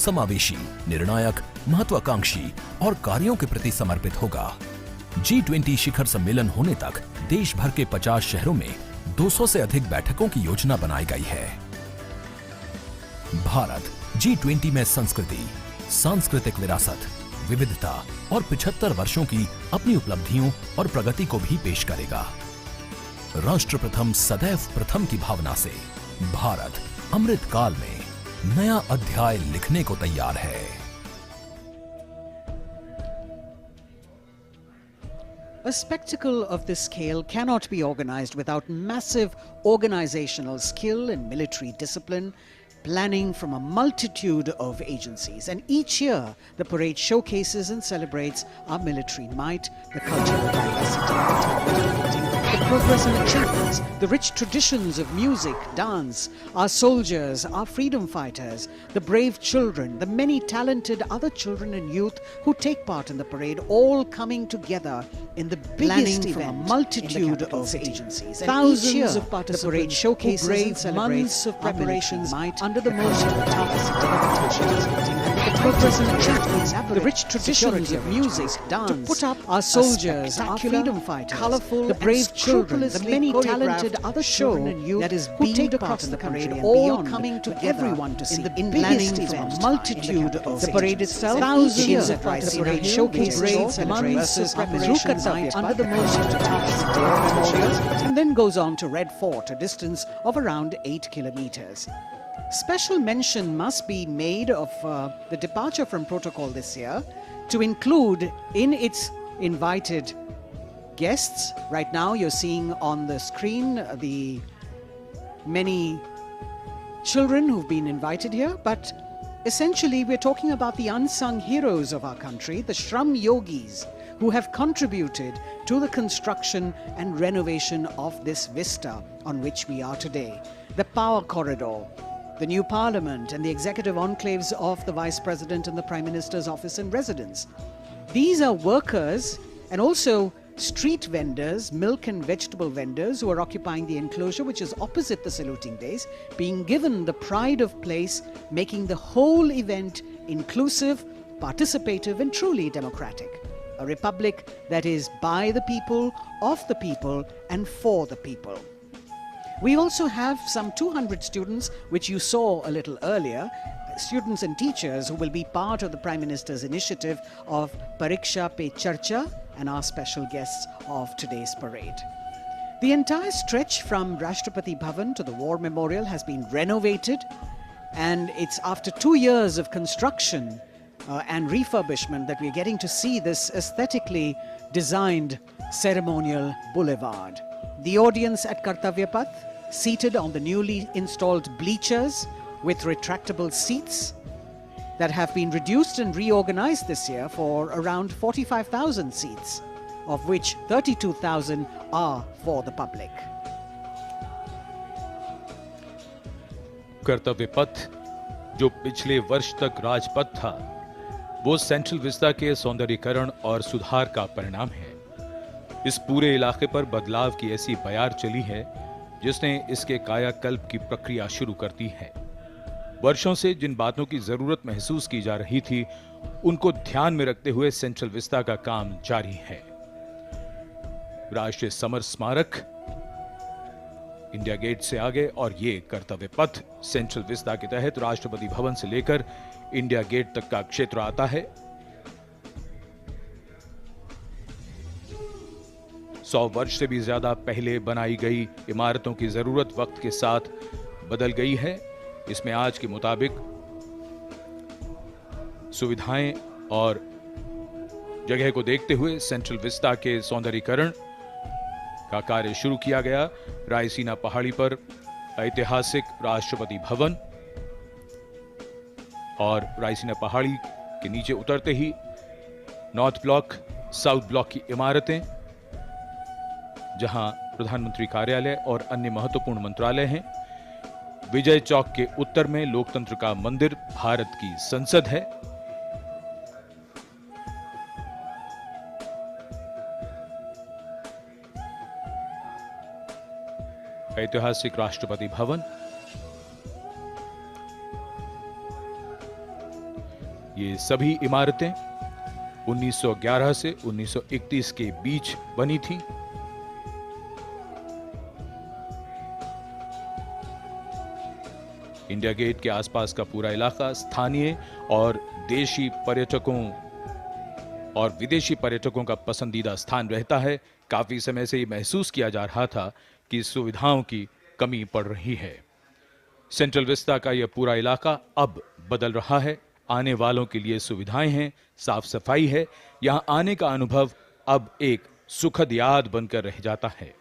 समावेशी, निर्णायक, महत्वाकांक्षी और कार्यों के प्रति समर्पित होगा। G20 शिखर सम्मेलन होने तक देश भर के 50 शहरों में 200 से अधिक बैठकों की योजना बनाई गई है। भारत G20 में संस्कृति, सांस्कृतिक विरासत, विविधता और 75 वर्षों की अपनी उपलब्धियों और प्रगति को भी पेश करेगा। राष्ट्र प्रथम सदैव प्रथम की भावना से भारत अमृत काल में नया अध्याय लिखने को तैयार है। A spectacle of this scale cannot be organized without massive organizational skill and military discipline, planning from a multitude of agencies. And each year, the parade showcases and celebrates our military might, the cultural diversity, the progress and achievements, the rich traditions of music, dance, our soldiers, our freedom fighters, the brave children, the many talented other children and youth who take part in the parade, all coming together in the biggest event from a multitude of agencies. Thousands of participants showcases and celebrates of preparations under the most the progress and achievements, the rich traditions of music, dance, to put up our soldiers, our freedom fighters, colorful, the brave children, the many talented other children and youth that is who take part in the parade, all coming to everyone to see in the biggest event, a multitude of the parade itself, thousands of parade showcases, months of preparations under the most memorials, and then goes on to Red Fort, a distance of around 8 kilometers. Special mention must be made of the departure from protocol this year to include in its invited guests. Right now you're seeing on the screen the many children who've been invited here, but essentially we're talking about the unsung heroes of our country, the Shram Yogis, who have contributed to the construction and renovation of this vista on which we are today. The power corridor, the new parliament and the executive enclaves of the Vice President and the Prime Minister's office and residence. These are workers and also street vendors, milk and vegetable vendors who are occupying the enclosure which is opposite the saluting base, being given the pride of place, making the whole event inclusive, participative and truly democratic. A republic that is by the people, of the people and for the people. We also have some 200 students, which you saw a little earlier, students and teachers who will be part of the Prime Minister's initiative of Pariksha Pe Charcha and our special guests of today's parade. The entire stretch from Rashtrapati Bhavan to the War Memorial has been renovated, and it's after 2 years of construction and refurbishment that we're getting to see this aesthetically designed ceremonial boulevard. The audience at Kartavya Path, seated on the newly installed bleachers with retractable seats that have been reduced and reorganized this year for around 45,000 seats, of which 32,000 are for the public. कर्तव्य पथ जो पिछले वर्ष तक राजपथ था, वो central vista के सौंदर्यीकरण और सुधार का परिणाम है। इस पूरे इलाके पर बदलाव की ऐसी बयार चली है जिसने इसके कायाकल्प की प्रक्रिया शुरू कर दी है। वर्षों से जिन बातों की जरूरत महसूस की जा रही थी, उनको ध्यान में रखते हुए सेंट्रल विस्ता का काम जारी है। राष्ट्रीय समर स्मारक इंडिया गेट से आगे और ये कर्तव्य पथ सेंट्रल विस्ता के तहत राष्ट्रपति भवन से लेकर इंडिया गेट तक का क्षेत्र आता है। 100 वर्ष से भी ज्यादा पहले बनाई गई इमारतों की जरूरत वक्त के साथ बदल गई है। इसमें आज के मुताबिक सुविधाएं और जगह को देखते हुए सेंट्रल विस्ता के सौंदर्यीकरण का कार्य शुरू किया गया। रायसीना पहाड़ी पर ऐतिहासिक राष्ट्रपति भवन और रायसीना पहाड़ी के नीचे उतरते ही नॉर्थ ब्लॉक, साउथ ब्लॉक की इमारतें, जहां प्रधानमंत्री कार्यालय और अन्य महत्वपूर्ण मंत्रालय हैं। विजय चौक के उत्तर में लोकतंत्र का मंदिर, भारत की संसद है। ऐतिहासिक राष्ट्रपति भवन, ये सभी इमारतें 1911 से 1931 के बीच बनी थी। इंडिया गेट के आसपास का पूरा इलाका स्थानीय और देशी पर्यटकों और विदेशी पर्यटकों का पसंदीदा स्थान रहता है। काफी समय से ये महसूस किया जा रहा था कि सुविधाओं की कमी पड़ रही है। सेंट्रल विस्ता का यह पूरा इलाका अब बदल रहा है। आने वालों के लिए सुविधाएं हैं, साफ सफाई है। यहां आने का अनुभव अब एक सुखद याद बनकर रह जाता है।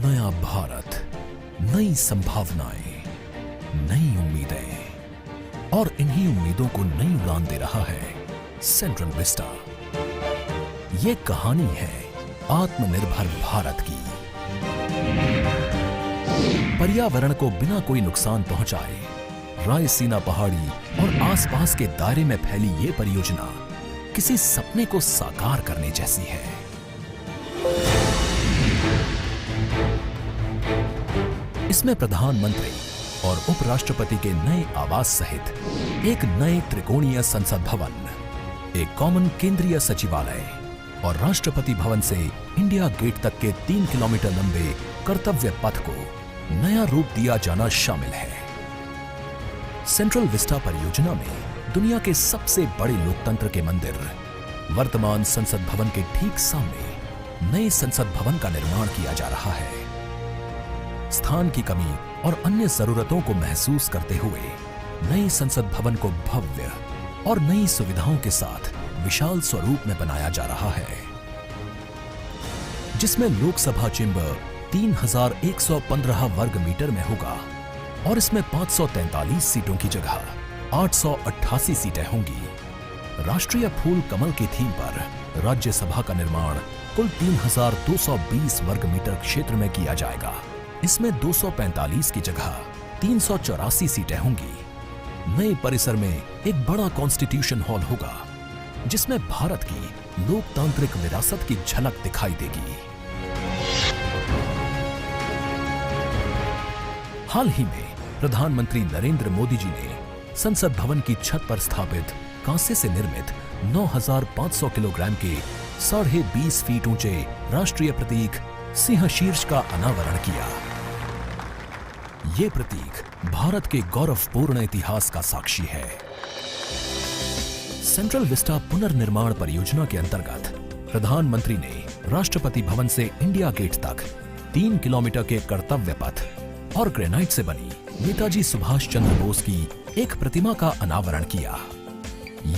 नया भारत, नई संभावनाएं, नई उम्मीदें, और इन्हीं उम्मीदों को नई उड़ान दे रहा है सेंट्रल विस्टा। ये कहानी है आत्मनिर्भर भारत की। पर्यावरण को बिना कोई नुकसान पहुंचाए रायसीना पहाड़ी और आसपास के दायरे में फैली ये परियोजना किसी सपने को साकार करने जैसी है। इसमें प्रधानमंत्री और उपराष्ट्रपति के नए आवास सहित एक नए त्रिकोणीय संसद भवन, एक कॉमन केंद्रीय सचिवालय और राष्ट्रपति भवन से इंडिया गेट तक के 3 किलोमीटर लंबे कर्तव्य पथ को नया रूप दिया जाना शामिल है। सेंट्रल विस्टा परियोजना में दुनिया के सबसे बड़े लोकतंत्र के मंदिर, वर्तमान संसद भवन के ठीक सामने नए संसद भवन का निर्माण किया जा रहा है। स्थान की कमी और अन्य जरूरतों को महसूस करते हुए नए संसद भवन को भव्य और नई सुविधाओं के साथ विशाल स्वरूप में बनाया जा रहा है, जिसमें लोकसभा चेंबर 3115 वर्ग मीटर में होगा और इसमें 543 सीटों की जगह 888 सीटें होंगी। राष्ट्रीय फूल कमल की थीम पर राज्यसभा का निर्माण कुल 3220 वर्ग मीटर क्षेत्र में किया जाएगा। इसमें 245 की जगह 384 सीटें होंगी। नए परिसर में एक बड़ा कॉन्स्टिट्यूशन हॉल होगा, जिसमें भारत की लोकतांत्रिक विरासत की झलक दिखाई देगी। हाल ही में प्रधानमंत्री नरेंद्र मोदी जी ने संसद भवन की छत पर स्थापित कांसे से निर्मित 9500 किलोग्राम के 20.5 फीट ऊंचे राष्ट्रीय प्रतीक सिंह शीर्ष का अनावरण किया। ये प्रतीक भारत के गौरवपूर्ण इतिहास का साक्षी है। सेंट्रल विस्टा पुनर्निर्माण परियोजना के अंतर्गत प्रधानमंत्री ने राष्ट्रपति भवन से इंडिया गेट तक 3 किलोमीटर के कर्तव्य पथ और ग्रेनाइट से बनी नेताजी सुभाष चंद्र बोस की एक प्रतिमा का अनावरण किया।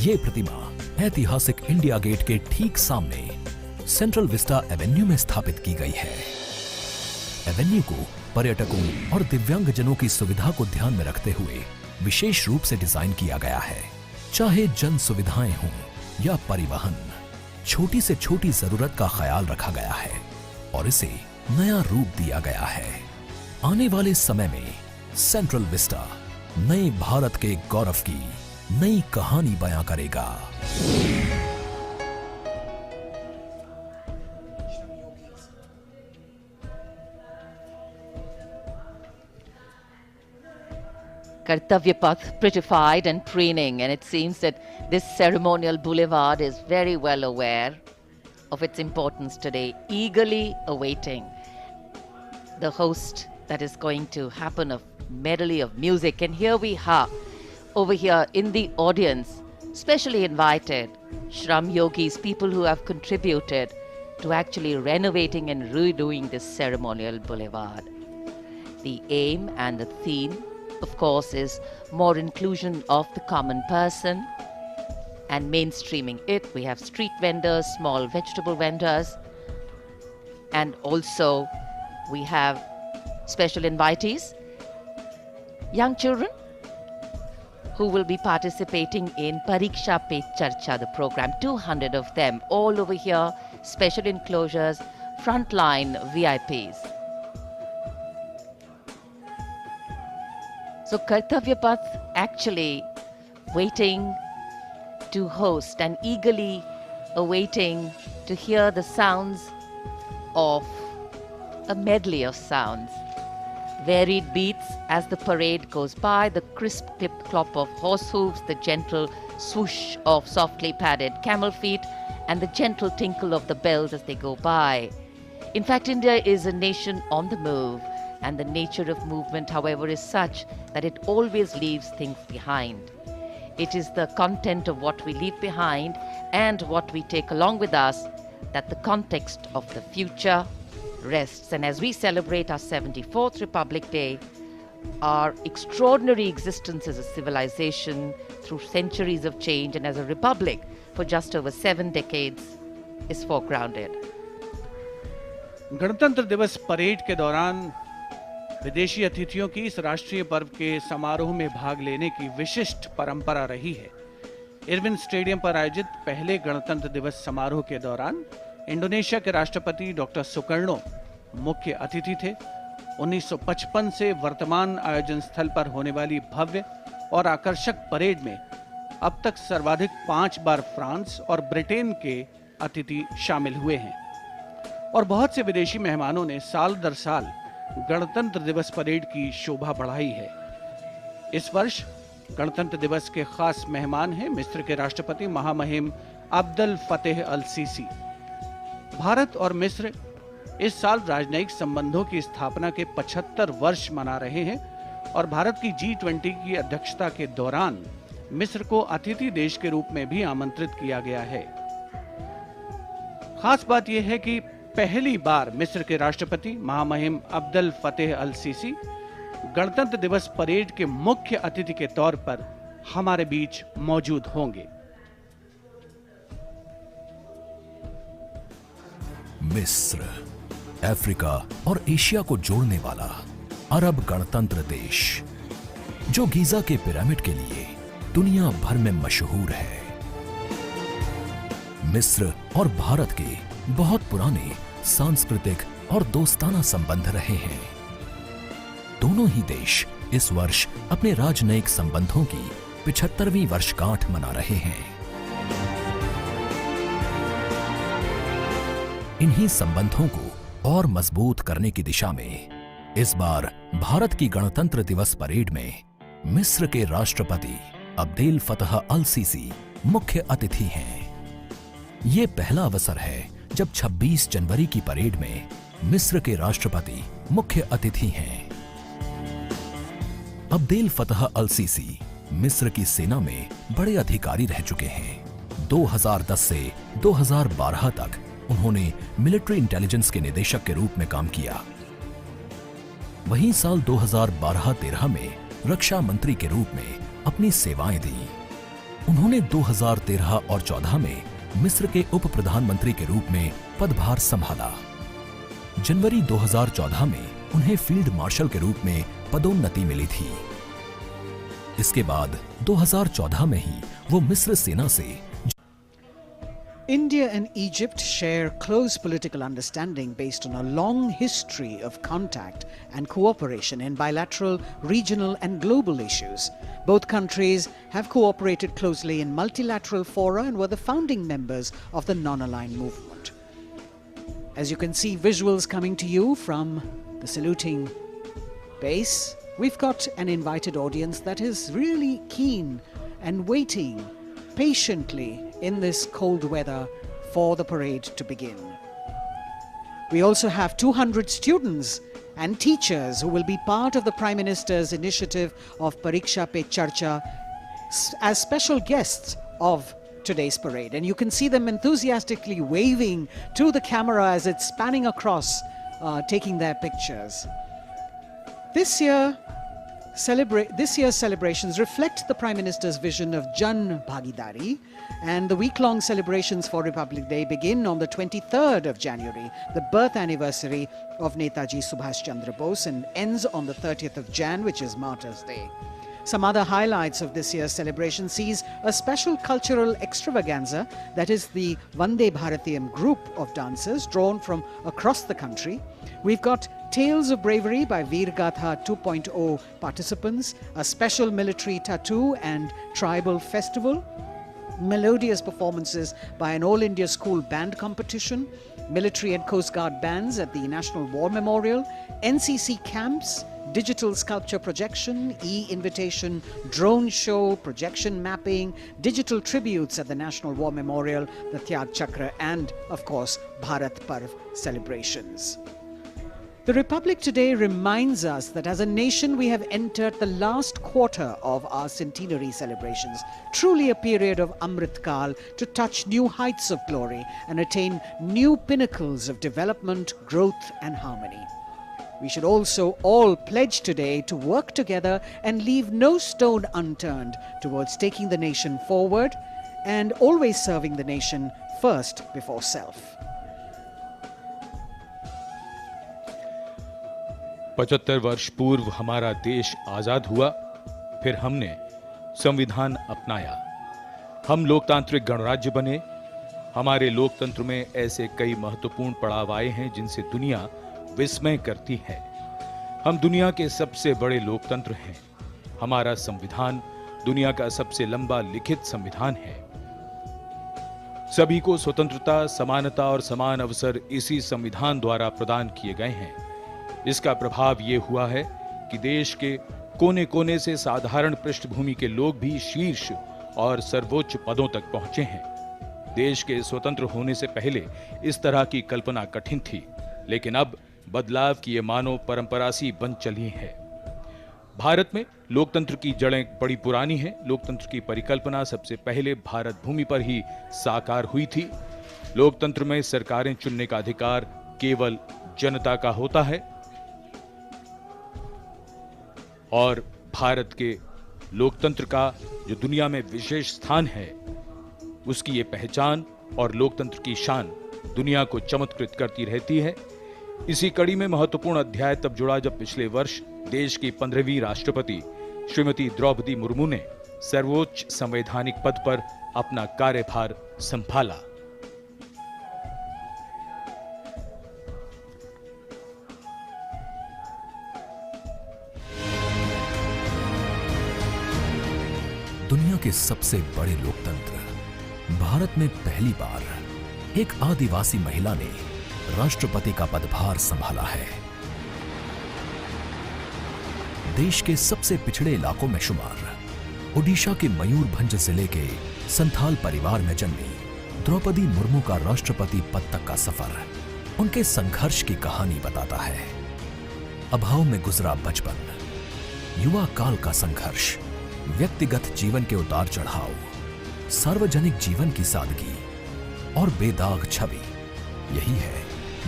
ये प्रतिमा ऐतिहासिक इंडिया गेट के ठीक सामने सेंट्रल विस्टा एवेन्यू में स्थापित की गई है। एवेन्यू को पर्यटकों और दिव्यांगजनों की सुविधा को ध्यान में रखते हुए विशेष रूप से डिजाइन किया गया है। चाहे जन सुविधाएं हों या परिवहन, छोटी से छोटी जरूरत का ख्याल रखा गया है और इसे नया रूप दिया गया है। आने वाले समय में सेंट्रल विस्टा नए भारत के गौरव की नई कहानी बयां करेगा। Kartavya Path prettified and preening, and it seems that this ceremonial boulevard is very well aware of its importance today, eagerly awaiting the host that is going to happen of medley of music. And here we are, over here in the audience, specially invited Shram Yogis, people who have contributed to actually renovating and redoing this ceremonial boulevard. The aim and the theme, of course, is more inclusion of the common person and mainstreaming it. We have street vendors, small vegetable vendors, and also we have special invitees, young children who will be participating in Pariksha Pe Charcha, the program, 200 of them all over here, special enclosures, frontline VIPs. So Kartavya Path actually waiting to host and eagerly awaiting to hear the sounds of a medley of sounds. Varied beats as the parade goes by, the crisp clip-clop of horse hooves, the gentle swoosh of softly padded camel feet, and the gentle tinkle of the bells as they go by. In fact, India is a nation on the move, and the nature of movement, however, is such that it always leaves things behind. It is the content of what we leave behind and what we take along with us that the context of the future rests. And as we celebrate our 74th Republic Day, our extraordinary existence as a civilization through centuries of change and as a republic for just over 7 decades is foregrounded. गणतंत्र दिवस parade के दौरान विदेशी अतिथियों की इस राष्ट्रीय पर्व के समारोह में भाग लेने की विशिष्ट परंपरा रही है। इरविन स्टेडियम पर आयोजित पहले गणतंत्र दिवस समारोह के दौरान इंडोनेशिया के राष्ट्रपति डॉक्टर सुकर्णो मुख्य अतिथि थे। 1955 से वर्तमान आयोजन स्थल पर होने वाली भव्य और आकर्षक परेड में अब तक सर्वाधिक 5 बार फ्रांस और ब्रिटेन के अतिथि शामिल हुए हैं और बहुत से विदेशी मेहमानों ने साल दर साल गणतंत्र दिवस परेड की शोभा बढ़ाई है। इस वर्ष गणतंत्र दिवस के खास मेहमान हैं मिस्र के राष्ट्रपति महामहिम अब्दुल फतेह अल-सीसी। भारत और मिस्र इस साल राजनयिक संबंधों की स्थापना के 75 वर्ष मना रहे हैं और भारत की G20 की अध्यक्षता के दौरान मिस्र को अतिथि देश के रूप में भी आमंत्रित किया गया है। खास बात यह है कि पहली बार मिस्र के राष्ट्रपति महामहिम अब्दुल फतेह अल-सीसी गणतंत्र दिवस परेड के मुख्य अतिथि के तौर पर हमारे बीच मौजूद होंगे। मिस्र, अफ्रीका और एशिया को जोड़ने वाला अरब गणतंत्र देश, जो गीजा के पिरामिड के लिए दुनिया भर में मशहूर है। मिस्र और भारत के बहुत पुराने सांस्कृतिक और दोस्ताना संबंध रहे हैं। दोनों ही देश इस वर्ष अपने राजनयिक संबंधों की 75वीं वर्षगांठ मना रहे हैं। इन्हीं संबंधों को और मजबूत करने की दिशा में इस बार भारत की गणतंत्र दिवस परेड में मिस्र के राष्ट्रपति अब्देल फतह अल-सीसी मुख्य अतिथि हैं। ये पहला अवसर है जब 26 जनवरी की परेड में मिस्र के राष्ट्रपति मुख्य अतिथि हैं। अब्देल फतह अल-सीसी मिस्र की सेना में बड़े अधिकारी रह चुके हैं। 2010 से 2012 तक उन्होंने मिलिट्री इंटेलिजेंस के निदेशक के रूप में काम किया। वहीं साल 2012-13 में रक्षा मंत्री के रूप में अपनी सेवाएं दी। उन्होंने 2013 और 14 में मिस्र के उप प्रधानमंत्री के रूप में पदभार संभाला। जनवरी 2014 में उन्हें फील्ड मार्शल के रूप में पदोन्नति मिली थी। इसके बाद 2014 में ही वो मिस्र सेना से India and Egypt share close political understanding based on a long history of contact and cooperation in bilateral, regional and global issues. Both countries have cooperated closely in multilateral fora and were the founding members of the non-aligned movement. As you can see visuals coming to you from the saluting base, we've got an invited audience that is really keen and waiting patiently in this cold weather for the parade to begin. We also have 200 students and teachers who will be part of the Prime Minister's initiative of Pariksha Pe Charcha as special guests of today's parade. And you can see them enthusiastically waving to the camera as it's spanning across, taking their pictures. This year's celebrations reflect the Prime Minister's vision of Jan Bhagidari, and the week-long celebrations for Republic Day begin on the 23rd of January, the birth anniversary of Netaji Subhash Chandra Bose, and ends on the 30th of Jan, which is Martyrs' Day. Some other highlights of this year's celebration sees a special cultural extravaganza, that is the Vande Bharatiyam group of dancers drawn from across the country. We've got Tales of Bravery by Veer Gatha 2.0 participants, a special military tattoo and tribal festival, melodious performances by an All India School Band competition, military and Coast Guard bands at the National War Memorial, NCC camps, digital sculpture projection, e-invitation, drone show, projection mapping, digital tributes at the National War Memorial, the Tyag Chakra, and, of course, Bharat Parv celebrations. The Republic today reminds us that as a nation we have entered the last quarter of our centenary celebrations, truly a period of Amrit Kal to touch new heights of glory and attain new pinnacles of development, growth and harmony. We should also all pledge today to work together and leave no stone unturned towards taking the nation forward and always serving the nation first before self. 75 वर्ष पूर्व हमारा देश आजाद हुआ, फिर हमने संविधान अपनाया, हम लोकतांत्रिक गणराज्य बने। हमारे लोकतंत्र में ऐसे कई महत्वपूर्ण पड़ाव आए हैं जिनसे दुनिया विस्मय करती है। हम दुनिया के सबसे बड़े लोकतंत्र हैं। हमारा संविधान दुनिया का सबसे लंबा लिखित संविधान है। सभी को स्वतंत्रता, समानता और समान अवसर इसी संविधान द्वारा प्रदान किए गए हैं। इसका प्रभाव यह हुआ है कि देश के कोने कोने से साधारण पृष्ठभूमि के लोग भी शीर्ष और सर्वोच्च पदों तक पहुंचे हैं। देश के स्वतंत्र होने से पहले इस तरह की कल्पना कठिन थी, लेकिन अब बदलाव की ये मानो परंपरा सी बन चली है। भारत में लोकतंत्र की जड़ें बड़ी पुरानी हैं। लोकतंत्र की परिकल्पना सबसे पहले भारत भूमि पर ही साकार हुई थी। लोकतंत्र में सरकारें चुनने का अधिकार केवल जनता का होता है और भारत के लोकतंत्र का जो दुनिया में विशेष स्थान है, उसकी ये पहचान और लोकतंत्र की शान दुनिया को चमत्कृत करती रहती है। इसी कड़ी में महत्वपूर्ण अध्याय तब जुड़ा जब पिछले वर्ष देश की 15वीं राष्ट्रपति श्रीमती द्रौपदी मुर्मू ने सर्वोच्च संवैधानिक पद पर अपना कार्यभार संभाला। दुनिया के सबसे बड़े लोकतंत्र भारत में पहली बार एक आदिवासी महिला ने राष्ट्रपति का पदभार संभाला है। देश के सबसे पिछड़े इलाकों में शुमार ओडिशा के मयूरभंज जिले के संथाल परिवार में जन्मी द्रौपदी मुर्मू का राष्ट्रपति पद तक का सफर उनके संघर्ष की कहानी बताता है। अभाव में गुजरा बचपन, युवा काल का संघर्ष, व्यक्तिगत जीवन के उतार चढ़ाव, सार्वजनिक जीवन की सादगी और बेदाग छवि, यही है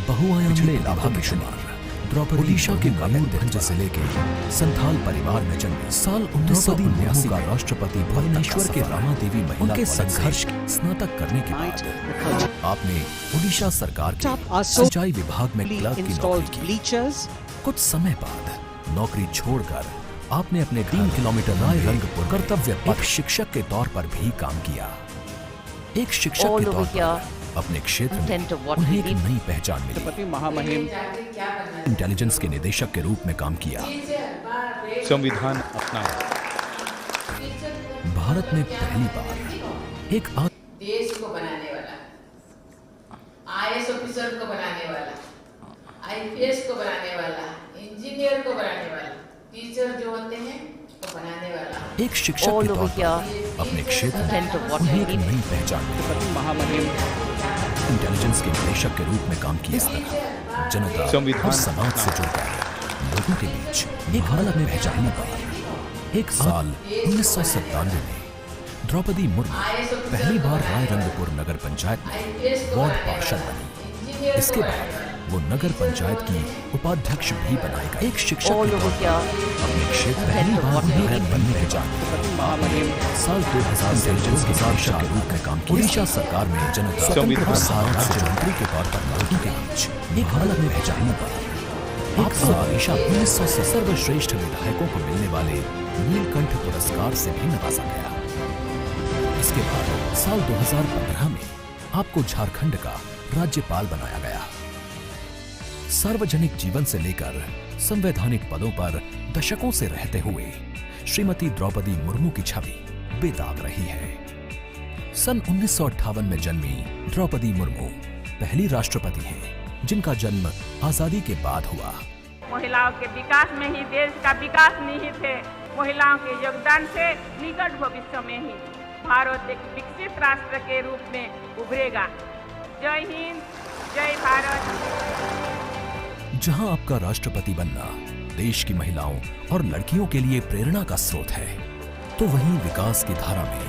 बहुआयामी इलाका में शुमार द्रौपदी ओडिशा के मयूरभंज जिले के संथाल परिवार में जन्मी साल 1989 का राष्ट्रपति भुवनेश्वर के रामा देवी महिला के संघर्ष स्नातक करने के बाद आपने ओडिशा सरकार के सिंचाई विभाग में क्लर्क की नौकरी की। कुछ समय बाद नौकरी छोड़कर आपने अपने 3 किलोमीटर राय रंगपुर कर्तव्य पथ शिक्षक के तौर पर भी काम किया। एक शिक्षक के तौर पर अपने क्षेत्र में उन्हें एक नई पहचान मिली। इंटेलिजेंस के निदेशक के रूप में काम किया। संविधान अपनाया। भारत में पहली बार एक देश को बनाने वाला, आईएएस ऑफिसर को बनाने वाला, आईपीएस को बनाने वाला, इंजीनियर को बनाने वाला, टीचर जो होते हैं वो बनाने वाला। एक शिक्षक के तौर पर अपने क्षेत्र में उन्हें एक नई पहचान मिली। इंटेलिजेंस के निदेशक के रूप में काम किया। जनता और समाज से जुड़कर लोगों के बीच भारत में पहली बार एक साल 1997 में द्रौपदी मुर्मू पहली बार राय रंगपुर नगर पंचायत में वार्ड पार्षद बनी। इसके बाद वो नगर पंचायत की उपाध्यक्ष भी बनाए गए। एक शिक्षक के तौर पर अपने क्षेत्र में पहली बार विधायक बनने के बाद साल 2000 इंटेलिजेंस के शिक्षक के रूप में काम किया। ओडिशा सरकार में जनता राज्य मंत्री के तौर पर लोगों के बीच एक हालत में पहचानी पर एक ओडिशा 1900 से सर्वश्रेष्ठ विधायकों को मिलने वाले नीलकंठ पुरस्कार से भी नवाजा गया। इसके बाद साल 2015 में आपको झारखंड का राज्यपाल बनाया गया। सार्वजनिक जीवन से लेकर संवैधानिक पदों पर दशकों से रहते हुए श्रीमती द्रौपदी मुर्मू की छवि बेदाग रही है। सन 1958 में जन्मी द्रौपदी मुर्मू पहली राष्ट्रपति हैं जिनका जन्म आजादी के बाद हुआ। महिलाओं के विकास में ही देश का विकास निहित है। महिलाओं के योगदान से निकट भविष्य में ही भारत एक विकसित राष्ट्र के रूप में उभरेगा। जय हिंद, जय भारत। जहां आपका राष्ट्रपति बनना देश की महिलाओं और लड़कियों के लिए प्रेरणा का स्रोत है, तो वहीं विकास की धारा में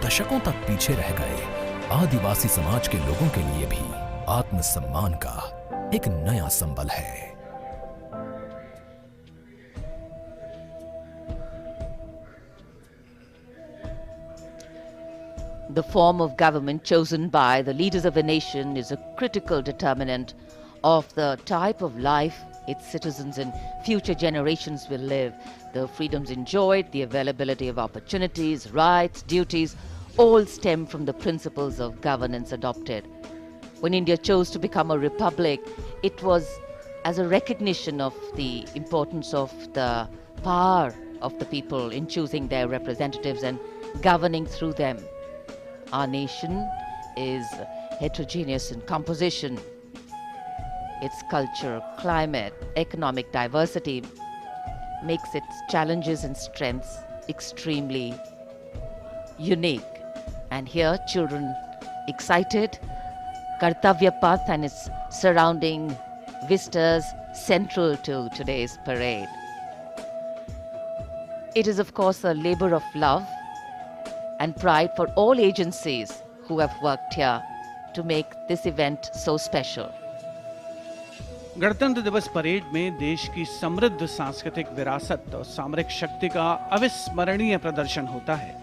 दशकों तक पीछे रह गए आदिवासी समाज के लोगों के लिए भी आत्मसम्मान का एक नया संबल है। The form of government chosen by the leaders of a nation is a critical determinant of the type of life its citizens and future generations will live. The freedoms enjoyed, the availability of opportunities, rights, duties, all stem from the principles of governance adopted. When India chose to become a republic, it was as a recognition of the importance of the power of the people in choosing their representatives and governing through them. Our nation is heterogeneous in composition. Its culture, climate, economic diversity makes its challenges and strengths extremely unique. And here, children excited, Kartavya Path and its surrounding vistas central to today's parade. It is, of course, a labor of love and pride for all agencies who have worked here to make this event so special. गणतंत्र दिवस parade में देश की समृद्ध सांस्कृतिक विरासत और सामरिक शक्ति का अविस्मरणीय प्रदर्शन होता है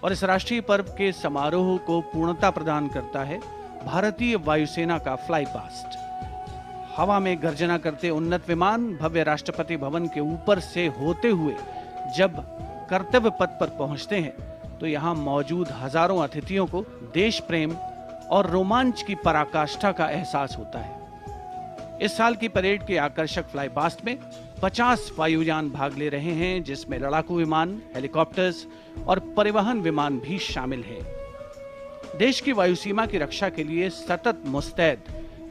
और इस राष्ट्रीय पर्व के समारोह को पूर्णता प्रदान करता है भारतीय वायुसेना का फ्लाई पास्ट। हवा में गर्जना करते उन्नत विमान भव्य राष्ट्रपति भवन के ऊपर से होते हुए जब कर्तव्य पथ पर पहुंचते हैं तो यहाँ मौजूद हजारों अतिथियों को देश प्रेम और रोमांच की पराकाष्ठा का एहसास होता है। इस साल की परेड के आकर्षक फ्लाई पास्ट में 50 वायुयान भाग ले रहे हैं, जिसमें लड़ाकू विमान, हेलीकॉप्टर्स और परिवहन विमान भी शामिल हैं। देश की वायु सीमा की रक्षा के लिए सतत मुस्तैद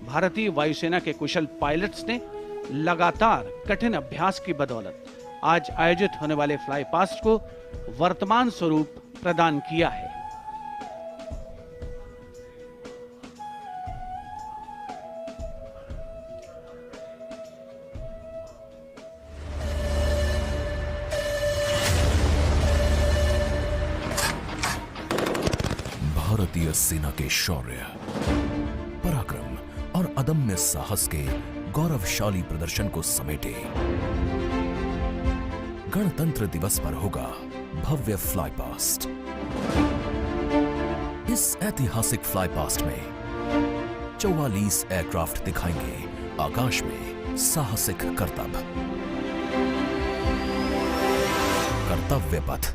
भारतीय वायुसेना के कुशल पायलट्स ने लगातार कठिन अभ्यास की बदौलत आज आयोजित होने वाले फ्लाई पास्ट को वर्तमान स्वरूप प्रदान किया है। भारतीय सेना के शौर्य, पराक्रम और अदम्य साहस के गौरवशाली प्रदर्शन को समेटे गणतंत्र दिवस पर होगा भव्य फ्लाई पास्ट। इस ऐतिहासिक फ्लाई पास्ट में 44 एयरक्राफ्ट दिखाएंगे आकाश में साहसिक करतब। कर्तव्य पथ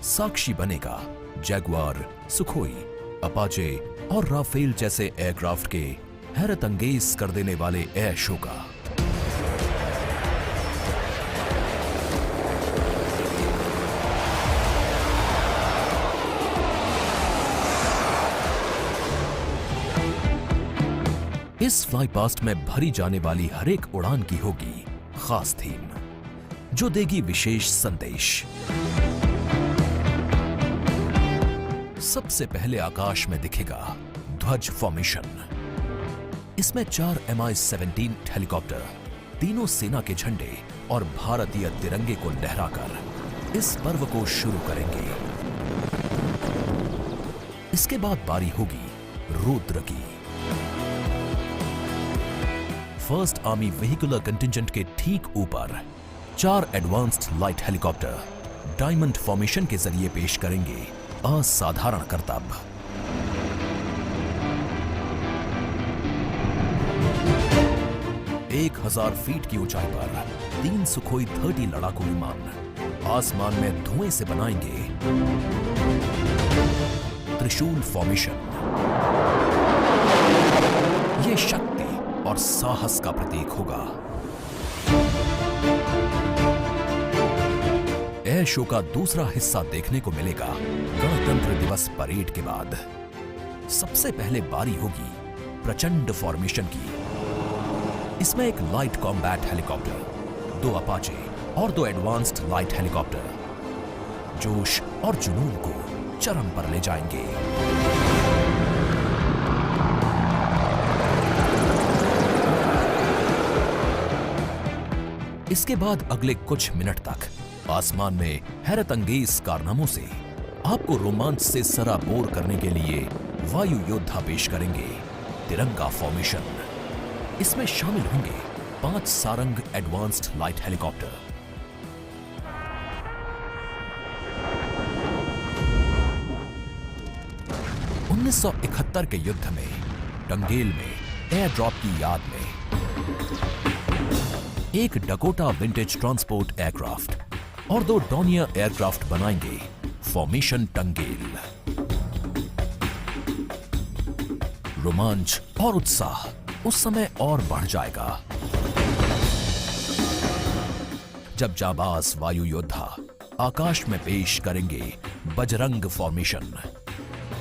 साक्षी बनेगा जैगुआर, सुखोई, अपाचे और राफेल जैसे एयरक्राफ्ट के हैरत अंगेज कर देने वाले एयर शो का। इस फ्लाई पास्ट में भरी जाने वाली हर एक उड़ान की होगी खास थीम, जो देगी विशेष संदेश। सबसे पहले आकाश में दिखेगा ध्वज फॉर्मेशन। इसमें 4 Mi-17 हेलीकॉप्टर तीनों सेना के झंडे और भारतीय तिरंगे को लहराकर इस पर्व को शुरू करेंगे। इसके बाद बारी होगी रुद्र की। फर्स्ट आर्मी व्हीकुलर कंटिंजेंट के ठीक ऊपर 4 advanced light helicopter diamond formation के जरिए पेश करेंगे असाधारण करतब। एक 1000 फीट की ऊंचाई पर 3 सुखोई 30 लड़ाकू विमान आसमान में धुएं से बनाएंगे त्रिशूल फॉर्मेशन। ये शक्ति और साहस का प्रतीक होगा। एयर नए शो का दूसरा हिस्सा देखने को मिलेगा गणतंत्र दिवस परेड के बाद। सबसे पहले बारी होगी प्रचंड फॉर्मेशन की। इसमें एक लाइट कॉम्बैट हेलीकॉप्टर, 2 अपाचे और 2 एडवांस्ड लाइट हेलीकॉप्टर जोश और जुनून को चरम पर ले जाएंगे। इसके बाद अगले कुछ मिनट तक आसमान में हैरत अंगेज कारनामों से आपको रोमांच से सराबोर करने के लिए वायु योद्धा पेश करेंगे तिरंगा फॉर्मेशन। इसमें शामिल होंगे 5 सारंग एडवांस्ड लाइट हेलीकॉप्टर। उन्नीस 1971 के युद्ध में टंगेल में एयर ड्रॉप की याद में एक डकोटा विंटेज ट्रांसपोर्ट एयरक्राफ्ट और 2 डॉनियर एयरक्राफ्ट बनाएंगे फॉर्मेशन टंगेल। रोमांच और उत्साह उस समय और बढ़ जाएगा जब जाबाज वायु योद्धा आकाश में पेश करेंगे बजरंग फॉर्मेशन।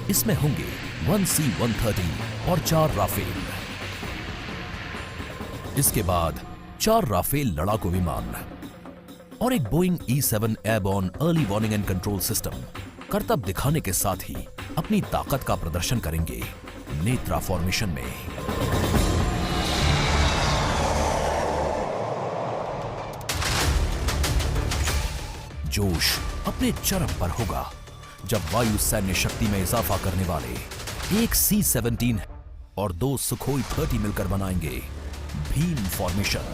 इसमें होंगे 1C-130 और 4 राफेल। इसके बाद 4 राफेल लड़ाकू विमान और एक Boeing E-7 airborne early warning and control system करतब दिखाने के साथ ही अपनी ताकत का प्रदर्शन करेंगे नेत्रा फॉर्मेशन में। जोश अपने चरम पर होगा जब वायु सैन्य शक्ति में इजाफा करने वाले एक C-17 और 2 सुखोई 30 मिलकर बनाएंगे भीम फॉर्मेशन।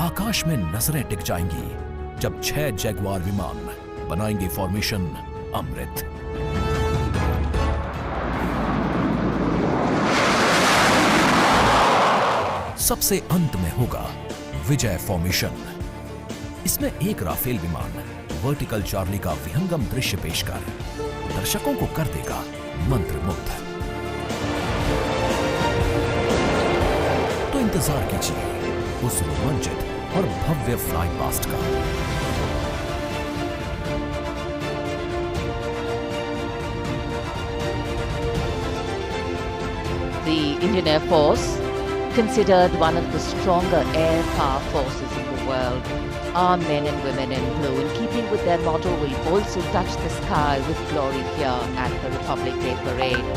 आकाश में नजरें टिक जाएंगी जब 6 जैगवार विमान बनाएंगे फॉर्मेशन अमृत। सबसे अंत में होगा विजय फॉर्मेशन। इसमें एक राफेल विमान वर्टिकल चार्ली का विहंगम दृश्य पेश कर दर्शकों को कर देगा मंत्रमुग्ध। तो इंतजार कीजिए उस रोमांचित और भव्य फ्लाई पास्ट का। The Indian Air Force, considered one of the stronger air power forces in the world, our men and women in blue, in keeping with their motto, will also touch the sky with glory here at the Republic Day Parade.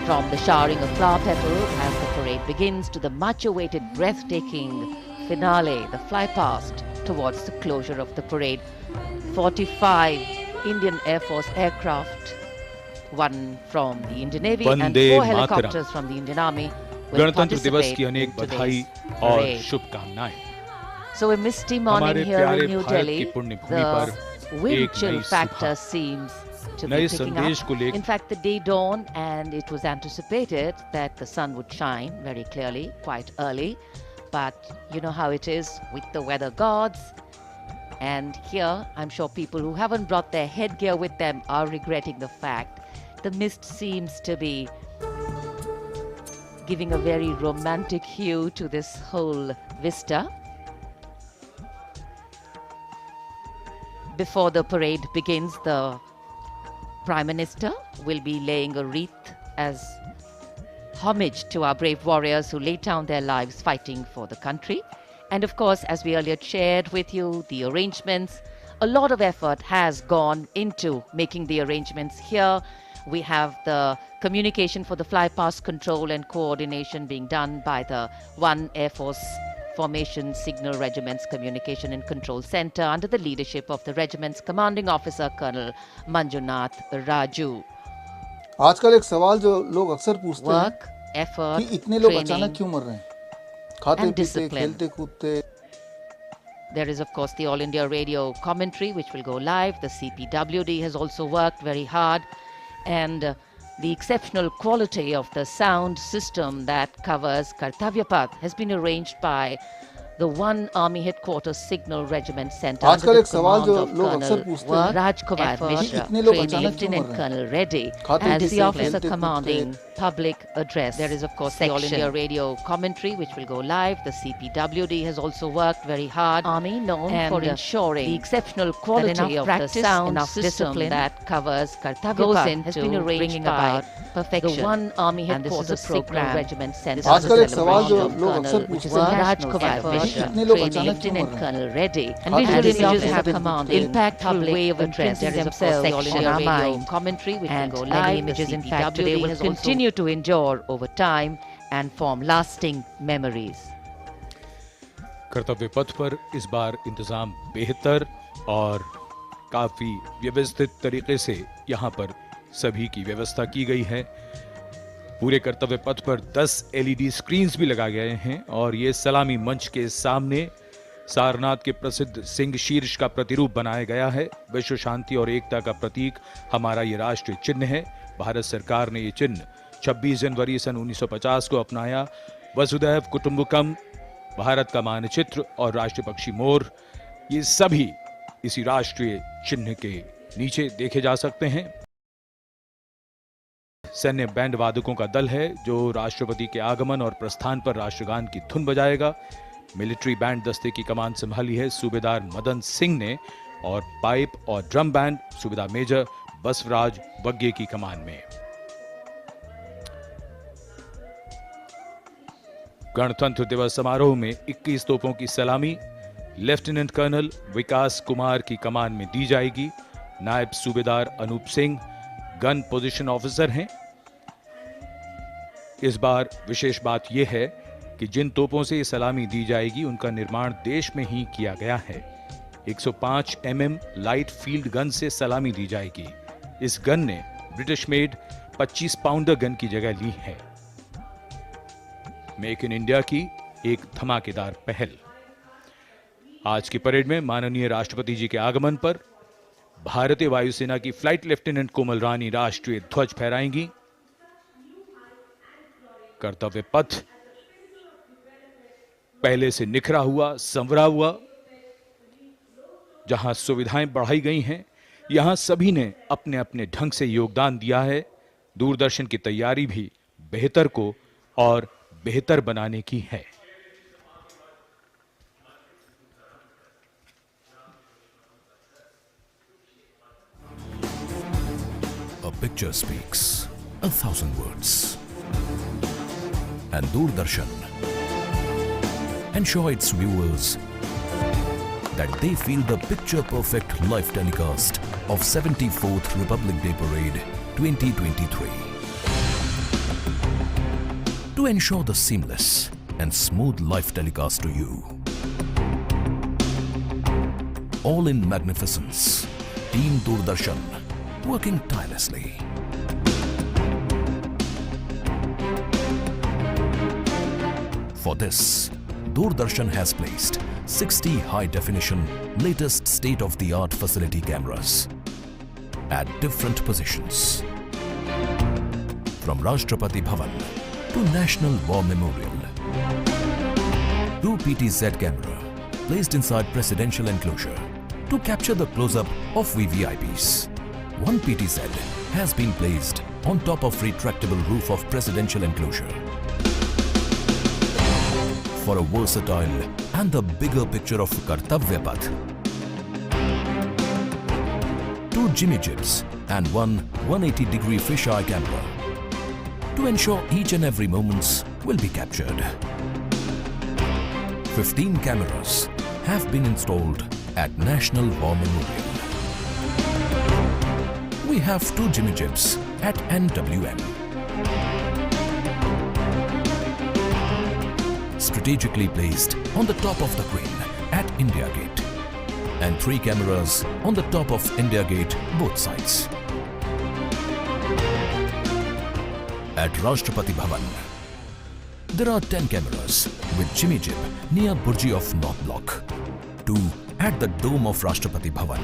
From the showering of flower petals as the parade begins to the much-awaited breathtaking finale, the fly past towards the closure of the parade, 45 Indian Air Force aircraft, one from the Indian Navy and Vande 4 Mataram. helicopters from the Indian Army will गणतंत्र दिवस participate की अनेक in बधाई today's और parade. शुभकामनाएं। So a misty morning हमारे here प्यारे in New Bharat Delhi. की पुण्य भूमि पर The wind एक chill नई factor सुबह, seems to नए be picking संदेश को up. लेकर In fact, the day dawned and it was anticipated that the sun would shine very clearly quite early. But you know how it is with the weather gods. And here, I'm sure people who haven't brought their headgear with them are regretting the fact the mist seems to be giving a very romantic hue to this whole vista. Before the parade begins, the Prime Minister will be laying a wreath as homage to our brave warriors who laid down their lives fighting for the country. And of course, as we earlier shared with you, the arrangements, a lot of effort has gone into making the arrangements here. We have the communication for the fly past control and coordination being done by the 1 Air Force Formation Signal Regiment's Communication and Control Center under the leadership of the regiment's commanding officer, Colonel Manjunath Raju. आजकल एक सवाल जो लोग अक्सर पूछते हैं Work, effort, कि इतने लोग training, अचानक क्यों मर रहे हैं? खाते and पीते discipline. खेलते कूदते। There is, of course, the All India Radio commentary, which will go live. The CPWD has also worked very hard. And the exceptional quality of the sound system that covers Kartavya Path has been arranged by the One Army Headquarters Signal Regiment Center आजकल under एक the सवाल command जो of लोग अक्सर Colonel पूछते हैं Rajkumar कि Mishra, इतने लोग training अचानक क्यों मर Lieutenant रहे हैं? Colonel Reddy, खाते as the पीते, officer खेलते commanding कूदते। public address. There is, of course, the All India Radio commentary, which will go live. The CPWD has also worked very hard. Army known for ensuring the exceptional quality of the sound system that covers Kartavya Path has been arranged by perfection. The One Army Headquarters Signal Regiment Center. आजकल एक सवाल जो लोग अक्सर पूछते हैं Rajkumar Mishra, इतने लोग training अचानक क्यों मर Lieutenant रहे हैं? Colonel Reddy, and खाते visual पीते, images खेलते have कूदते। commanded impactful way of addressing themselves on our mind. Commentary which will go live. The images, in fact, today will continue to endure over time and form lasting memories. कर्तव्य पथ पर इस बार इंतजाम बेहतर और काफी व्यवस्थित तरीके से यहाँ पर सभी की व्यवस्था की गई है। पूरे कर्तव्य पथ पर 10 LED स्क्रीन्स भी लगाए गए हैं और ये सलामी मंच के सामने सारनाथ के प्रसिद्ध सिंह शीर्ष का प्रतिरूप बनाया गया है। विश्व शांति और एकता का प्रतीक हमारा ये राष्ट्रीय चिन्ह है। भारत सरकार ने ये चिन्ह 26 जनवरी सन 1950 को अपनाया। वसुधैव कुटुंबकम, भारत का मानचित्र और राष्ट्रीय पक्षी मोर, ये सभी इसी राष्ट्रीय चिन्ह के नीचे देखे जा सकते हैं। सैन्य बैंड वादकों का दल है जो राष्ट्रपति के आगमन और प्रस्थान पर राष्ट्रगान की धुन बजाएगा। मिलिट्री बैंड दस्ते की कमान संभाली है सूबेदार मदन सिंह ने और पाइप और ड्रम बैंड सूबेदार मेजर बसवराज वग्गे की कमान में। गणतंत्र दिवस समारोह में 21 तोपों की सलामी लेफ्टिनेंट कर्नल विकास कुमार की कमान में दी जाएगी। Naib Subedar Anoop Singh gun position officer हैं। इस बार विशेष बात यह है कि जिन तोपों से ये सलामी दी जाएगी उनका निर्माण देश में ही किया गया है। 105 mm लाइट फील्ड गन से सलामी दी जाएगी। इस गन ने ब्रिटिश मेड 25 पाउंडर गन की जगह ली है। मेक इन इंडिया की एक धमाकेदार पहल। आज की परेड में माननीय राष्ट्रपति जी के आगमन पर भारतीय वायुसेना की फ्लाइट लेफ्टिनेंट कोमल रानी राष्ट्रीय ध्वज फहराएंगी। कर्तव्य पथ पहले से निखरा हुआ, संवरा हुआ, जहां सुविधाएं बढ़ाई गई हैं, यहां सभी ने अपने अपने ढंग से योगदान दिया है। दूरदर्शन की तैयारी भी बेहतर को और बेहतर बनाने की है। A picture speaks 1,000 words. And Doordarshan ensure its viewers that they feel the picture-perfect live telecast of 74th Republic Day Parade 2023. To ensure the seamless and smooth live telecast to you. All in magnificence, Team Doordarshan working tirelessly. For this, Doordarshan has placed 60 high-definition, latest state-of-the-art facility cameras at different positions. From Rashtrapati Bhavan to National War Memorial. 2 PTZ camera placed inside presidential enclosure to capture the close-up of VVIPs. 1 PTZ has been placed on top of retractable roof of presidential enclosure. For a versatile and the bigger picture of Kartavya Path. 2 Jimmy jibs and 1 180-degree fisheye camera to ensure each and every moments will be captured. 15 cameras have been installed at National War Memorial. We have 2 Jimmy jibs at NWM. Strategically placed on the top of the crane at India Gate. And 3 cameras on the top of India Gate both sides. At Rashtrapati Bhavan, there are 10 cameras with Jimmy jib near Burji of North Block. 2 at the dome of Rashtrapati Bhavan.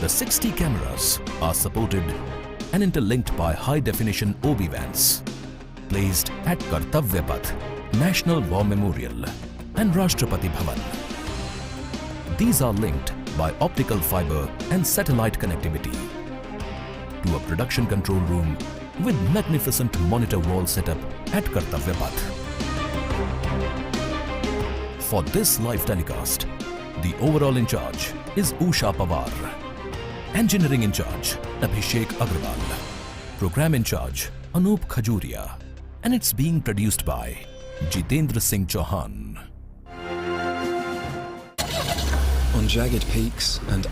The 60 cameras are supported and interlinked by high-definition OB vans. placed at Kartavya Path, National War Memorial and Rashtrapati Bhavan. These are linked by optical fiber and satellite connectivity to a production control room with magnificent monitor wall setup at Kartavya Path. For this live telecast, the overall in charge is Usha Pawar, engineering in charge Abhishek Agrawal, program in charge Anup Khajuria, and it's being produced by Jitendra Singh Chauhan. On jagged peaks and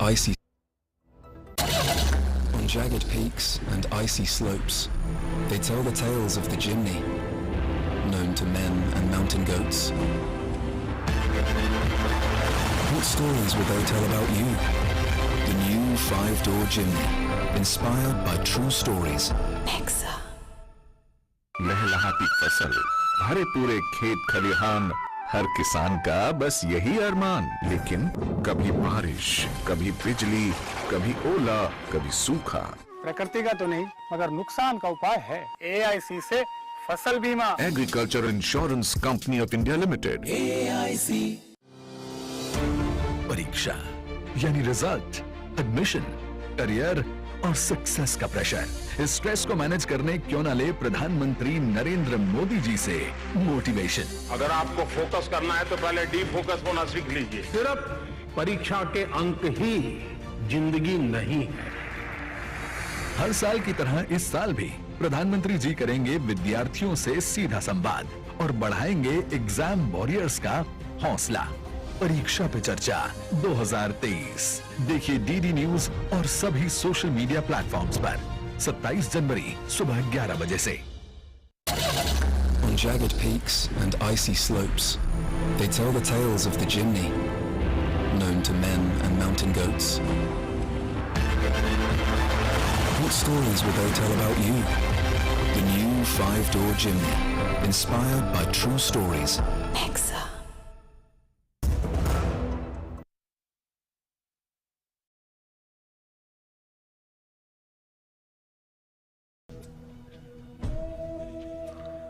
icy slopes, they tell the tales of the Jimny, known to men and mountain goats. What stories will they tell about you? The new 5-door Jimny, inspired by true stories. लहलहाती फसल, भरे पूरे खेत खलिहान, हर किसान का बस यही अरमान। लेकिन कभी बारिश, कभी बिजली, कभी ओला, कभी सूखा। प्रकृति का तो नहीं, मगर नुकसान का उपाय है। AIC से फसल बीमा। Agriculture insurance company of India limited. AIC। परीक्षा यानी रिजल्ट, एडमिशन, करियर और सक्सेस का प्रेशर। इस स्ट्रेस को मैनेज करने क्यों ना ले प्रधानमंत्री नरेंद्र मोदी जी से मोटिवेशन। अगर आपको फोकस करना है तो पहले डी फोकस होना सीख लीजिए। सिर्फ परीक्षा के अंक ही जिंदगी नहीं है। हर साल की तरह इस साल भी प्रधानमंत्री जी करेंगे विद्यार्थियों से सीधा संवाद और बढ़ाएंगे एग्जाम वॉरियर्स का हौसला। परीक्षा पे चर्चा 2023 देखिए डीडी न्यूज और सभी सोशल मीडिया प्लेटफॉर्म्स पर 27 जनवरी सुबह 11 बजे से। On jagged peaks and icy slopes, they tell the tales of the Jimny, known to men and mountain goats. What stories will they tell about you? The new 5-door Jimny, inspired by true stories.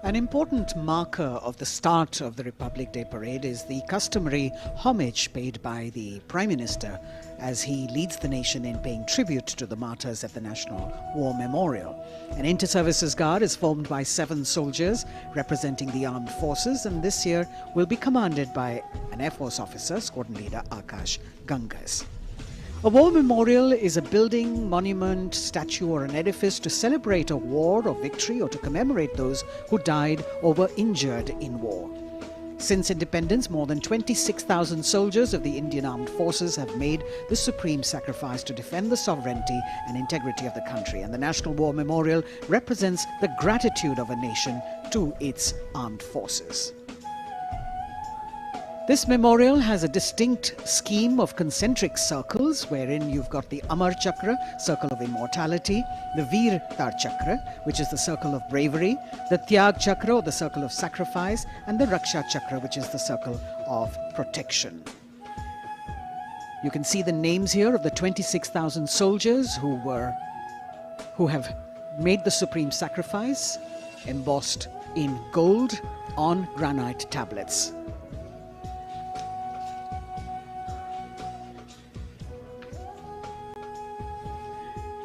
An important marker of the start of the Republic Day parade is the customary homage paid by the Prime Minister as he leads the nation in paying tribute to the martyrs at the National War Memorial. An inter-services guard is formed by 7 soldiers representing the armed forces, and this year will be commanded by an Air Force officer, Squadron Leader Akash Gangas. A war memorial is a building, monument, statue or an edifice to celebrate a war or victory or to commemorate those who died or were injured in war. Since independence, more than 26,000 soldiers of the Indian Armed Forces have made the supreme sacrifice to defend the sovereignty and integrity of the country, and the National War Memorial represents the gratitude of a nation to its armed forces. This memorial has a distinct scheme of concentric circles wherein you've got the Amar Chakra, circle of immortality, the Veer Tar Chakra, which is the circle of bravery, the Tyag Chakra, or the circle of sacrifice, and the Raksha Chakra, which is the circle of protection. You can see the names here of the 26,000 soldiers who have made the supreme sacrifice, embossed in gold on granite tablets.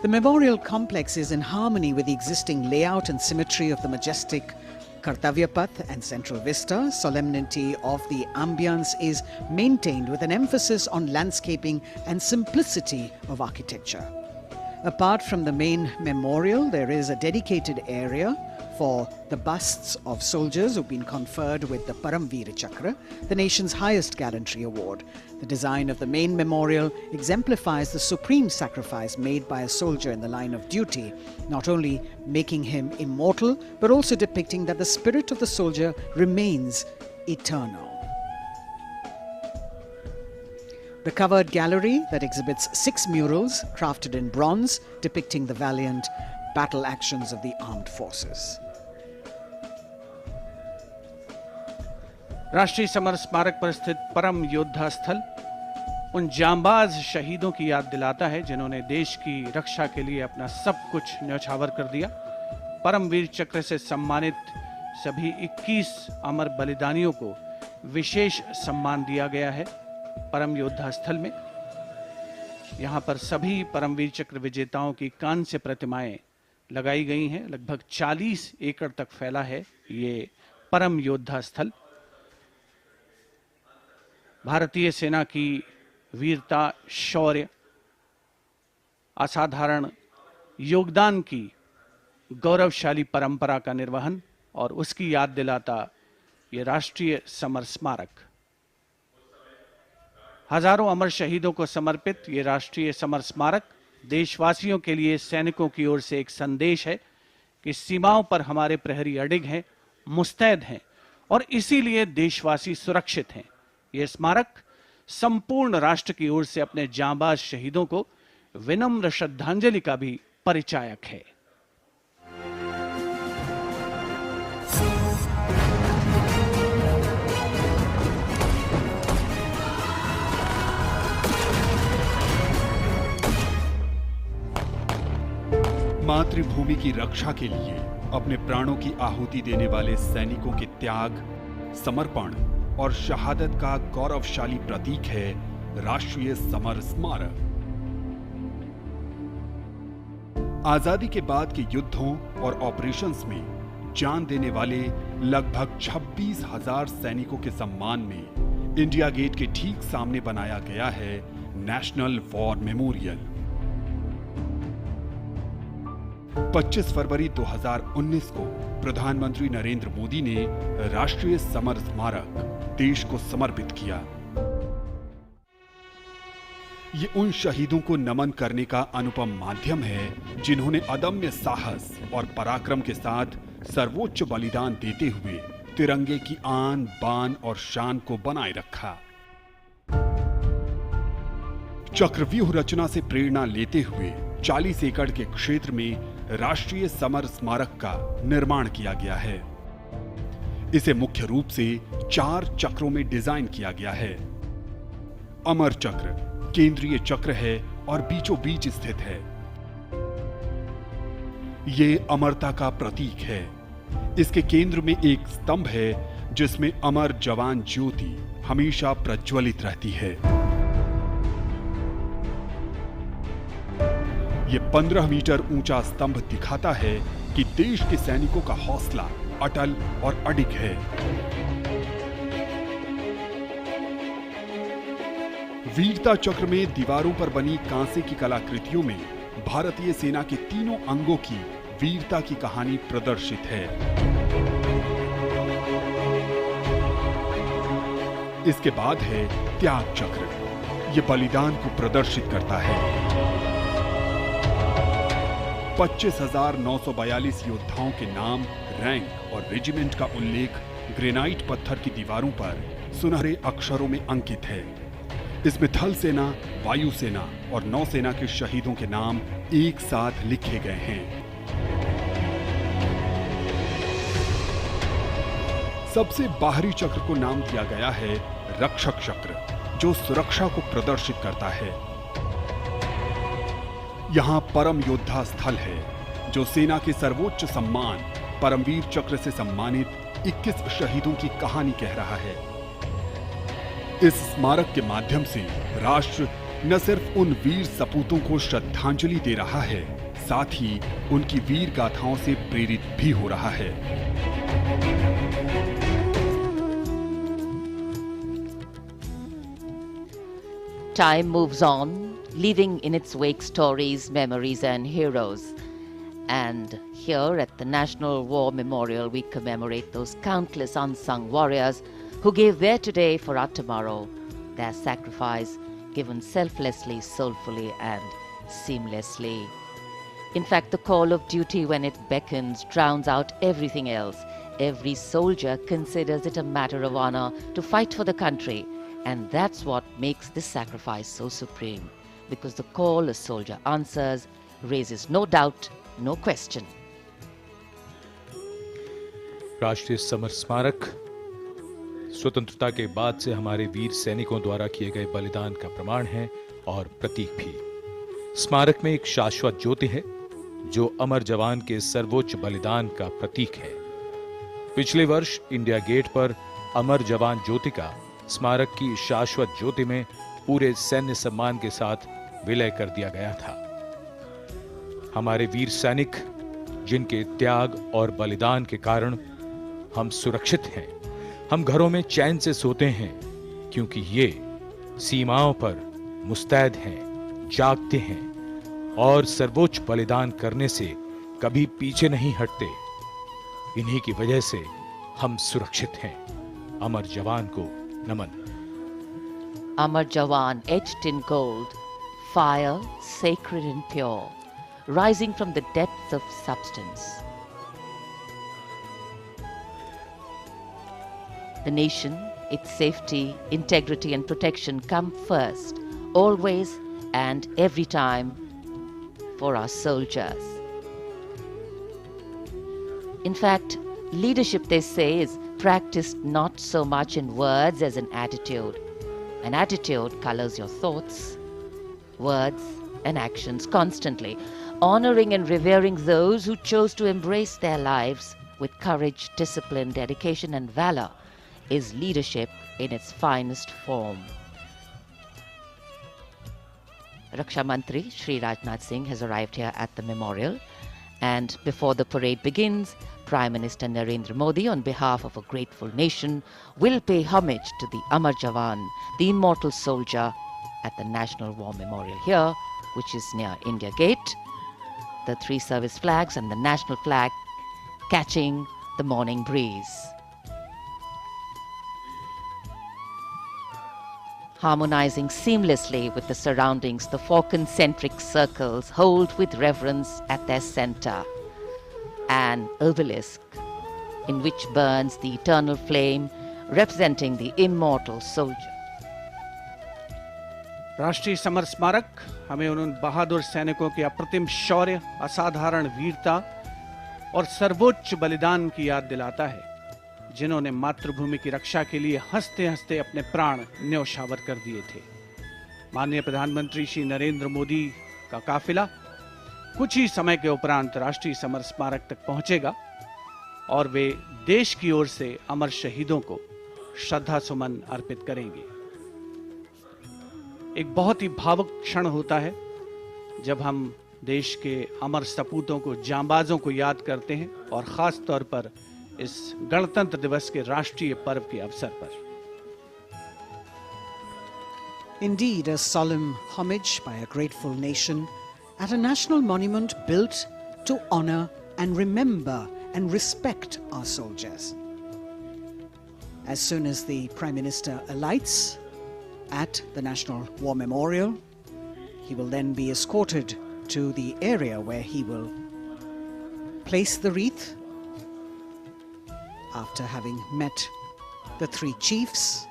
The memorial complex is in harmony with the existing layout and symmetry of the majestic Kartavya Path and central vista. Solemnity of the ambience is maintained with an emphasis on landscaping and simplicity of architecture. Apart from the main memorial, there is a dedicated area for the busts of soldiers who've been conferred with the Paramveer Chakra, the nation's highest gallantry award. The design of the main memorial exemplifies the supreme sacrifice made by a soldier in the line of duty, not only making him immortal, but also depicting that the spirit of the soldier remains eternal. The covered gallery that exhibits 6 murals crafted in bronze depicting the valiant battle actions of the armed forces. राष्ट्रीय summer स्मारक पर स्थित परम योद्धा स्थल उन जांबाज शहीदों की याद दिलाता है जिन्होंने देश की रक्षा के लिए अपना सब कुछ न्यौछावर कर दिया। परमवीर चक्र से सम्मानित सभी 21 अमर बलिदानियों को विशेष सम्मान दिया गया है परम योद्धा स्थल में। यहाँ पर सभी परमवीर चक्र विजेताओं की कांस्य प्रतिमाएं लगाई गई हैं। लगभग 40 एकड़ तक फैला है ये परम योद्धा स्थल। भारतीय सेना की वीरता, शौर्य, असाधारण योगदान की गौरवशाली परंपरा का निर्वहन और उसकी याद दिलाता ये राष्ट्रीय समर स्मारक। हजारों अमर शहीदों को समर्पित ये राष्ट्रीय समर स्मारक देशवासियों के लिए सैनिकों की ओर से एक संदेश है कि सीमाओं पर हमारे प्रहरी अडिग हैं, मुस्तैद हैं और इसीलिए देशवासी सुरक्षित हैं। यह स्मारक संपूर्ण राष्ट्र की ओर से अपने जांबाज शहीदों को विनम्र श्रद्धांजलि का भी परिचायक है। मातृभूमि की रक्षा के लिए अपने प्राणों की आहुति देने वाले सैनिकों के त्याग, समर्पण और शहादत का गौरवशाली प्रतीक है राष्ट्रीय समर स्मारक। आजादी के बाद के युद्धों और ऑपरेशंस में जान देने वाले लगभग 26,000 सैनिकों के सम्मान में इंडिया गेट के ठीक सामने बनाया गया है नेशनल वॉर मेमोरियल। 25 फरवरी 2019 को प्रधानमंत्री नरेंद्र मोदी ने राष्ट्रीय समर स्मारक देश को समर्पित किया। ये उन शहीदों को नमन करने का अनुपम माध्यम है जिन्होंने अदम्य साहस और पराक्रम के साथ सर्वोच्च बलिदान देते हुए तिरंगे की आन, बान और शान को बनाए रखा। चक्रव्यूह रचना से प्रेरणा लेते हुए 40 एकड़ के क्षेत्र में राष्ट्रीय समर स्मारक का निर्माण किया गया है। इसे मुख्य रूप से 4 चक्रों में डिजाइन किया गया है। अमर चक्र केंद्रीय चक्र है और बीचों बीच स्थित है। ये अमरता का प्रतीक है। इसके केंद्र में एक स्तंभ है जिसमें अमर जवान ज्योति हमेशा प्रज्वलित रहती है। ये 15 मीटर ऊंचा स्तंभ दिखाता है कि देश के सैनिकों का हौसला अटल और अडिग है। वीरता चक्र में दीवारों पर बनी कांसे की कलाकृतियों में भारतीय सेना के तीनों अंगों की वीरता की कहानी प्रदर्शित है। इसके बाद है त्याग चक्र। यह बलिदान को प्रदर्शित करता है। 25,942 योद्धाओं के नाम, रैंक और रेजिमेंट का उल्लेख ग्रेनाइट पत्थर की दीवारों पर सुनहरे अक्षरों में अंकित है। इसमें थल सेना, वायु सेना और नौसेना के शहीदों के नाम एक साथ लिखे गए हैं। सबसे बाहरी चक्र को नाम दिया गया है रक्षक चक्र, जो सुरक्षा को प्रदर्शित करता है। यहां परम योद्धा स्थल है जो सेना के सर्वोच्च सम्मान परमवीर चक्र से सम्मानित 21 शहीदों की कहानी कह रहा है। इस स्मारक के माध्यम से राष्ट्र न सिर्फ उन वीर सपूतों को श्रद्धांजलि दे रहा है, साथ ही उनकी वीर गाथाओं से प्रेरित भी हो रहा है। Time moves on, leaving in its wake stories, memories and heroes. And here at the National War Memorial, we commemorate those countless unsung warriors who gave their today for our tomorrow, their sacrifice given selflessly, soulfully and seamlessly. In fact, the call of duty, when it beckons, drowns out everything else. Every soldier considers it a matter of honor to fight for the country. And that's what makes this sacrifice so supreme, because the call a soldier answers raises no doubt, no question. राष्ट्रीय summer स्मारक स्वतंत्रता के बाद से हमारे वीर सैनिकों द्वारा किए गए बलिदान का प्रमाण है और प्रतीक भी। स्मारक में एक शाश्वत ज्योति है जो अमर जवान के सर्वोच्च बलिदान का प्रतीक है। पिछले वर्ष इंडिया गेट पर अमर जवान ज्योति का स्मारक की शाश्वत ज्योति में पूरे सैन्य सम्मान के साथ विलय कर दिया गया था। हमारे वीर सैनिक जिनके त्याग और बलिदान के कारण हम सुरक्षित हैं, हम घरों में चैन से सोते हैं, क्योंकि ये सीमाओं पर मुस्तैद हैं, जागते हैं और सर्वोच्च बलिदान करने से कभी पीछे नहीं हटते। इन्हीं की वजह से हम सुरक्षित हैं। अमर जवान को नमन। Amar Jawan etched in gold, fire sacred and pure, rising from the depths of substance. The nation, its safety, integrity and protection come first, always and every time for our soldiers. In fact, leadership, they say, is practiced not so much in words as in attitude. An attitude colors your thoughts, words and actions constantly. Honoring and revering those who chose to embrace their lives with courage, discipline, dedication and valor is leadership in its finest form. Raksha Mantri Shri Rajnath Singh has arrived here at the memorial, and before the parade begins, Prime Minister Narendra Modi, on behalf of a grateful nation, will pay homage to the Amar Jawan, the immortal soldier, at the National War Memorial here, which is near India Gate. The three service flags and the national flag catching the morning breeze. Harmonizing seamlessly with the surroundings, the four concentric circles hold with reverence at their center an obelisk in which burns the eternal flame representing the immortal soldier. राष्ट्रीय summer स्मारक हमें उन बहादुर सैनिकों के अप्रतिम शौर्य, असाधारण वीरता और सर्वोच्च बलिदान की याद दिलाता है, जिन्होंने मातृभूमि की रक्षा के लिए हंसते हंसते अपने प्राण न्यौछावर कर दिए थे। माननीय प्रधानमंत्री श्री नरेंद्र मोदी का काफिला कुछ ही समय के उपरांत राष्ट्रीय समर स्मारक तक पहुंचेगा और वे देश की ओर से अमर शहीदों को श्रद्धा सुमन अर्पित करेंगे। एक बहुत ही भावुक क्षण होता है जब हम देश के अमर सपूतों को, जांबाजों को याद करते हैं, और खास तौर पर इस गणतंत्र दिवस के राष्ट्रीय पर्व के अवसर पर। Indeed, a solemn homage by a grateful nation at a national monument built to honor and remember and respect our soldiers. As soon as the Prime Minister alights at the National War Memorial, he will then be escorted to the area where he will place the wreath after having met the three chiefs,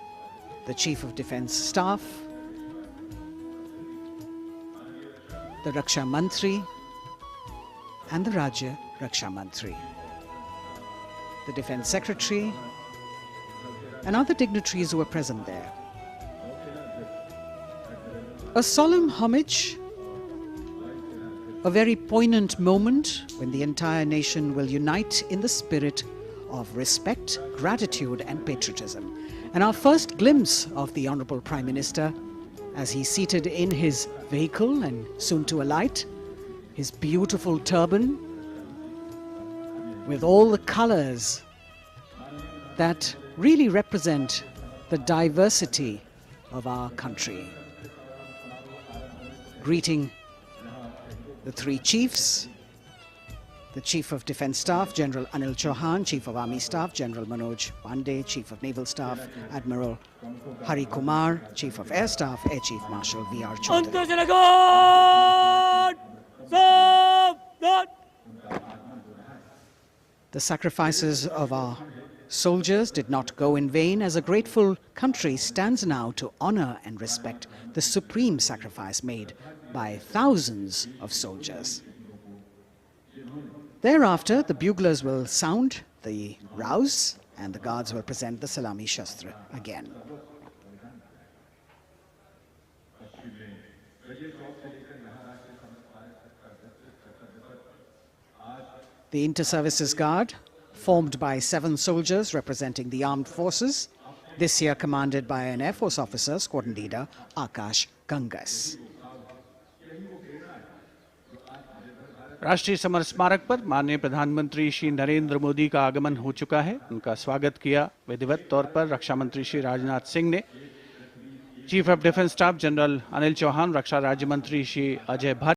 the Chief of Defence Staff, the Raksha Mantri and the Rajya Raksha Mantri, the Defence Secretary and other dignitaries who were present there. A solemn homage, a very poignant moment when the entire nation will unite in the spirit of respect, gratitude and patriotism. And our first glimpse of the Honourable Prime Minister as he's seated in his vehicle and soon to alight, his beautiful turban with all the colours that really represent the diversity of our country. Greeting the three chiefs, the Chief of Defence Staff, General Anil Chauhan, Chief of Army Staff, General Manoj Pandey, Chief of Naval Staff, Admiral Hari Kumar, Chief of Air Staff, Air Chief Marshal V.R. Chaudhary. The sacrifices of our soldiers did not go in vain, as a grateful country stands now to honor and respect the supreme sacrifice made by thousands of soldiers. Thereafter, the buglers will sound the rouse and the guards will present the Salami Shastra again. The Inter-Services Guard formed by 7 soldiers representing the armed forces, this year commanded by an Air Force officer, squadron leader Akash Gangas. राष्ट्रीय summer स्मारक पर माननीय प्रधानमंत्री श्री नरेंद्र मोदी का आगमन हो चुका है। उनका स्वागत किया विधिवत तौर पर रक्षा मंत्री श्री राजनाथ सिंह ने। Chief of defence staff general Anil Chauhan, रक्षा राज्य मंत्री श्री अजय भट्ट,